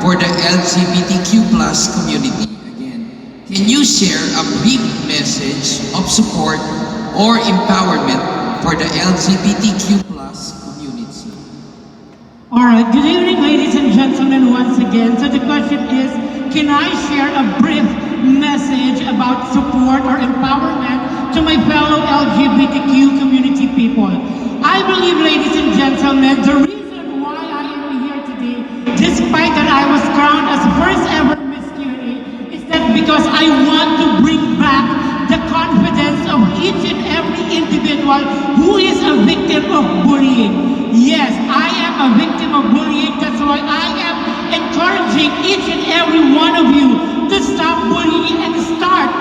for the LGBTQ plus community. Again, can you share a brief message of support or empowerment for the LGBTQ plus community? Alright, good evening ladies and gentlemen once again. So the question is, can I share a brief message about support or empowerment to my fellow LGBTQ community people? I believe, ladies and gentlemen, the reason why I am here today, despite that I was crowned as first ever Miss QA, is that because I want to bring back the confidence of each and every individual who is a victim of bullying. Yes, I am a victim of bullying. That's why I am encouraging each and every one of you to stop bullying and start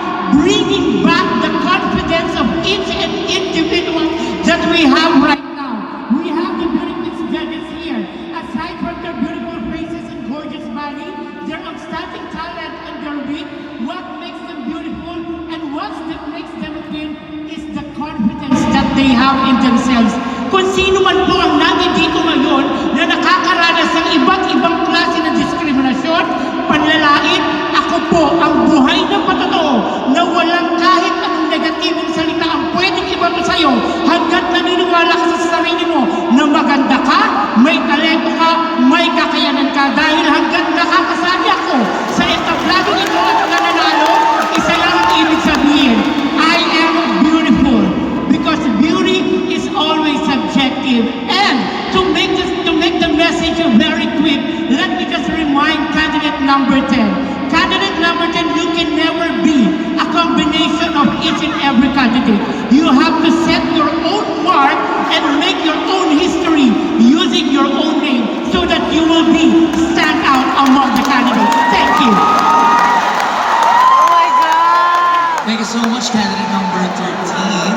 bringing back the confidence of each and individual that we have right now. We have the beautiful judges here. Aside from their beautiful faces and gorgeous body, their outstanding talent and their wit, what makes them beautiful and what makes them queen is the confidence that they have in themselves. Kung sino man po ang nandito ngayon na nakakaranas ng iba't ibang klase ng diskriminasyon, panlalait, ako po ang buhay na patotoo na walang kahit anong negatibong salita ang pwedeng ibato sa'yo hanggat naniniwala ka sa sarili mo na maganda ka, may talento ka, may kakayanan ka. Dahil hanggat nakakasali ako sa entablado ito at nananalo, isa lang ang ibig sabihin, I am beautiful. Because beauty is always subjective. And to make the message very quick, let me just remind candidate number 10. Candidate number 10, you can never be a combination of each and every candidate. You have to set your own mark and make your own history using your own name so that you will be stand out among the candidates. Thank you. Oh my God! Thank you so much, candidate number 13.